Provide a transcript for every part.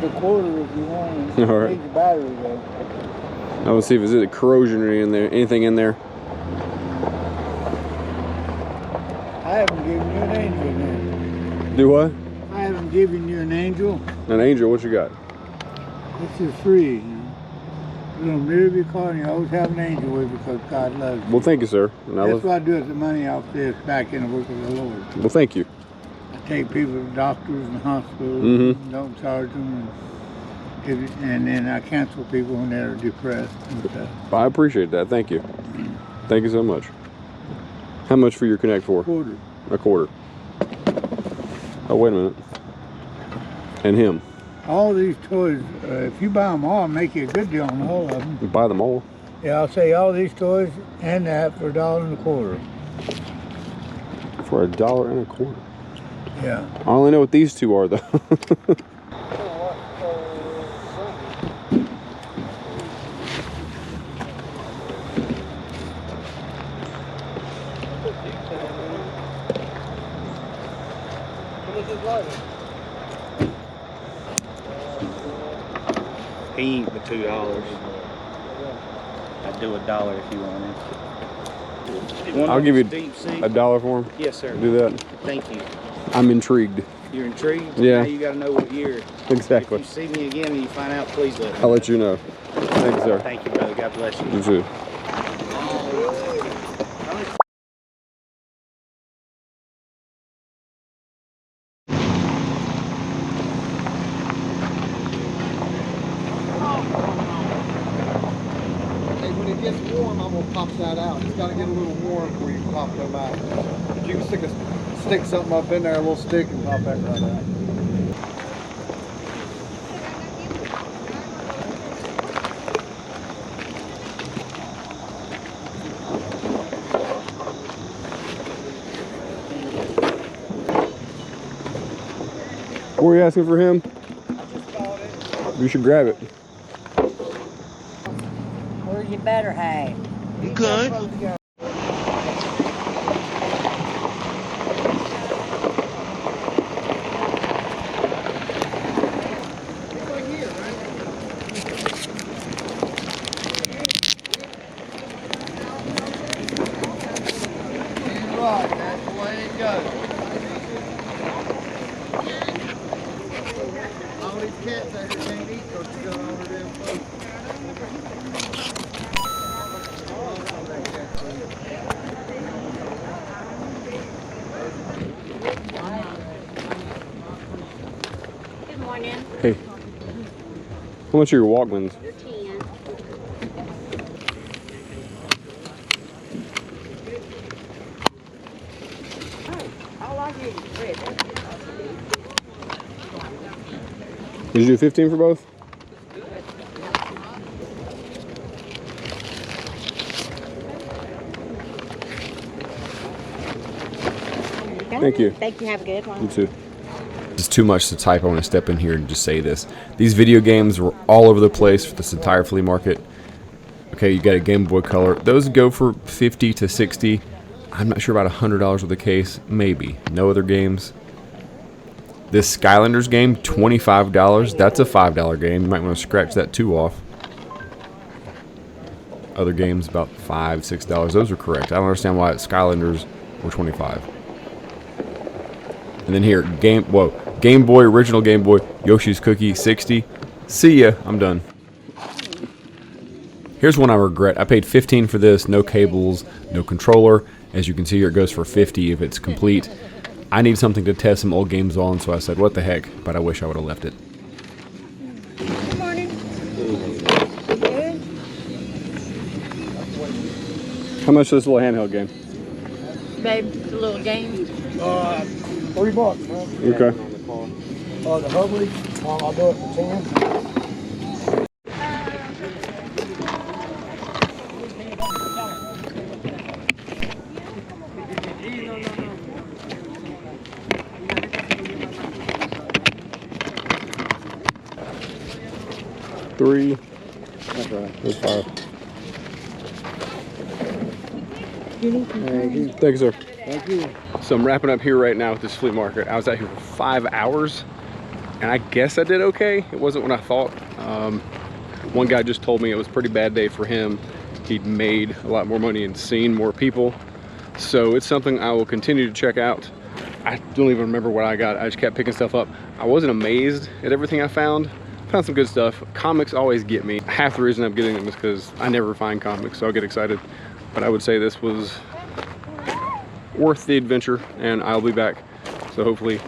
a quarter if you want. All right. Needs a battery though. I want to see if there's corrosion or anything in there. I haven't given you an angel now. Do what? I haven't given you an angel. An angel? What you got? This is free. You're going to mirror your car and you always have an angel with you because God loves you. Well, thank you, sir. That's what I do with the money off this back in the work of the Lord. Well, thank you. I take people to doctors and hospitals, Mm-hmm. don't charge them, and then I cancel people when they're depressed and stuff. I appreciate that. Thank you. Thank you so much. How much for your Connect 4? Quarter. A quarter. Oh, wait a minute. And him. All these toys, if you buy them all, I'll make you a good deal on all of them. You buy them all? Yeah, I'll say all these toys and that for $1.25. For $1.25? Yeah. I only know what these two are, though. He ain't the $2. I'd do $1 if you wanted. I'll give you $1 for him. Yes, sir. Do that. Thank you. I'm intrigued. You're intrigued? Yeah. Now you got to know what year. Exactly. If you see me again and you find out, please let me know. I'll let you know. Thank you, sir. Thank you, brother. God bless you. You too. When it gets warm, I'm gonna pop that out. It's gotta get a little warm before you pop them out. But you can stick something up in there, a little stick, and pop that right out. What were you asking for him? I just bought it. You should grab it. Where's your better half? Okay. Right, that's the way it goes. All these cats out here can't eat because you got all of them folks. Good morning. Hey. How much are your Walkmans? You're 10. Did you do 15 for both? Thank you. Thank you. Have a good one. You too. It's too much to type. I want to step in here and just say this. These video games were all over the place for this entire flea market. Okay, you got a Game Boy Color. Those go for 50 to 60. I'm not sure about $100 with the case. Maybe. No other games. This Skylanders game, $25. That's a $5 game. You might want to scratch that 2 off. Other games about $5, $6. Those are correct. I don't understand why Skylanders were $25. And then here, Game Boy, original Game Boy, Yoshi's Cookie, 60. See ya. I'm done. Here's one I regret. I paid 15 for this. No cables, no controller. As you can see here, it goes for 50 if it's complete. I need something to test some old games on, so I said, what the heck? But I wish I would have left it. Good morning. Good. How much is this little handheld game? Babe, it's a little game. $3, man. Okay. The Hubley, I'll do it for 10. Three. That's right. That's 5. Thank you, sir. Thank you. So I'm wrapping up here right now with this flea market. I was out here for 5 hours. and I guess I did okay. It wasn't what I thought. One guy just told me it was a pretty bad day for him. He'd made a lot more money and seen more people. So it's something I will continue to check out. I don't even remember what I got. I just kept picking stuff up. I wasn't amazed at everything I found. Found some good stuff. Comics always get me. Half the reason I'm getting them is because I never find comics, so I'll get excited. But I would say this was worth the adventure, and I'll be back. So hopefully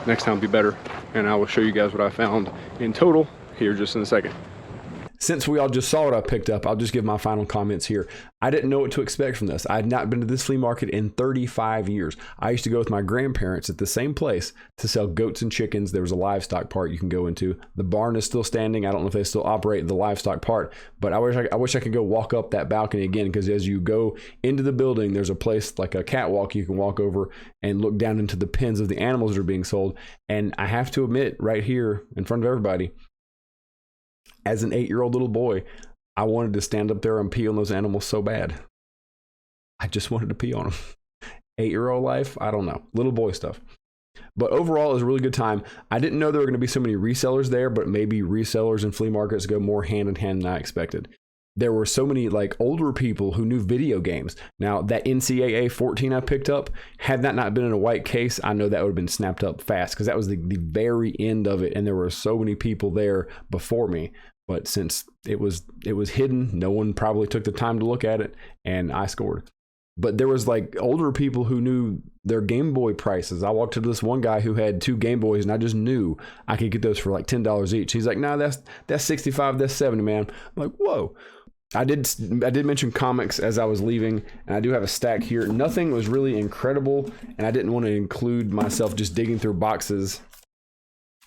next time will be better, and I will show you guys what I found in total here just in a second. Since we all just saw what I picked up, I'll just give my final comments here. I didn't know what to expect from this. I had not been to this flea market in 35 years. I used to go with my grandparents at the same place to sell goats and chickens. There was a livestock part you can go into. The barn is still standing. I don't know if they still operate the livestock part, but I wish I could go walk up that balcony again, because as you go into the building, there's a place like a catwalk you can walk over and look down into the pens of the animals that are being sold. And I have to admit right here in front of everybody, as an 8-year-old little boy, I wanted to stand up there and pee on those animals so bad. I just wanted to pee on them. 8-year-old life, I don't know. Little boy stuff. But overall, it was a really good time. I didn't know there were going to be so many resellers there, but maybe resellers and flea markets go more hand in hand than I expected. There were so many like older people who knew video games. Now, that NCAA 14 I picked up, had that not been in a white case, I know that would have been snapped up fast, because that was the very end of it, and there were so many people there before me. But since it was hidden, no one probably took the time to look at it, and I scored. But there was like older people who knew their Game Boy prices. I walked up to this one guy who had 2 Game Boys, and I just knew I could get those for like $10 each. He's like, "No, that's 65, that's 70, man." I'm like, "Whoa." I did mention comics as I was leaving, and I do have a stack here. Nothing was really incredible, and I didn't want to include myself just digging through boxes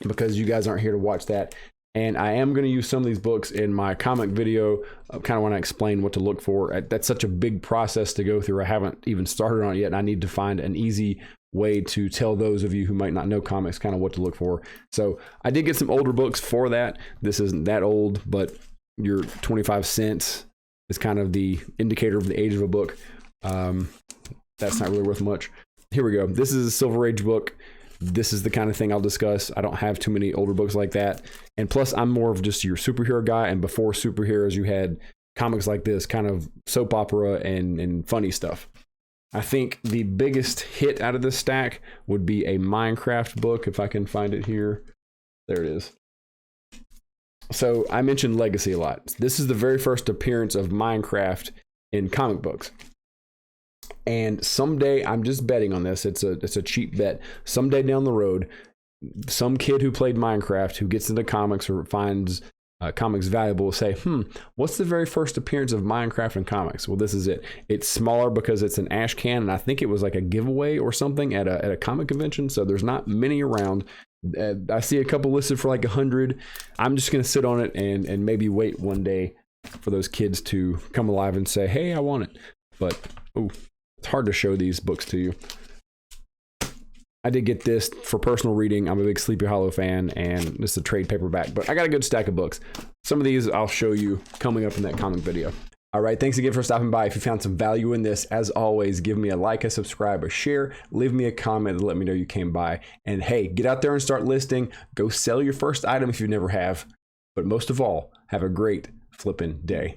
because you guys aren't here to watch that. And I am going to use some of these books in my comic video, kind of when I explain what to look for. That's such a big process to go through. I haven't even started on it yet, and I need to find an easy way to tell those of you who might not know comics kind of what to look for. So I did get some older books for that. This isn't that old, but your 25 cents is kind of the indicator of the age of a book. That's not really worth much. Here we go. This is a Silver Age book. This is the kind of thing I'll discuss. I don't have too many older books like that. And plus, I'm more of just your superhero guy. And before superheroes, you had comics like this, kind of soap opera and funny stuff. I think the biggest hit out of this stack would be a Minecraft book, if I can find it here. There it is. So I mentioned Legacy a lot. This is the very first appearance of Minecraft in comic books. And someday, I'm just betting on this, it's a cheap bet. Someday down the road, some kid who played Minecraft who gets into comics or finds comics valuable will say, what's the very first appearance of Minecraft in comics? Well, this is it. It's smaller because it's an ash can, and I think it was like a giveaway or something at a comic convention, so there's not many around. I see a couple listed for like 100. I'm just going to sit on it and maybe wait one day for those kids to come alive and say, hey, I want it. But, it's hard to show these books to you. I did get this for personal reading. I'm a big Sleepy Hollow fan, and this is a trade paperback, but I got a good stack of books. Some of these I'll show you coming up in that comic video. All right, thanks again for stopping by. If you found some value in this, as always, give me a like, a subscribe, a share, leave me a comment to let me know you came by. And hey, get out there and start listing. Go sell your first item if you never have. But most of all, have a great flipping day.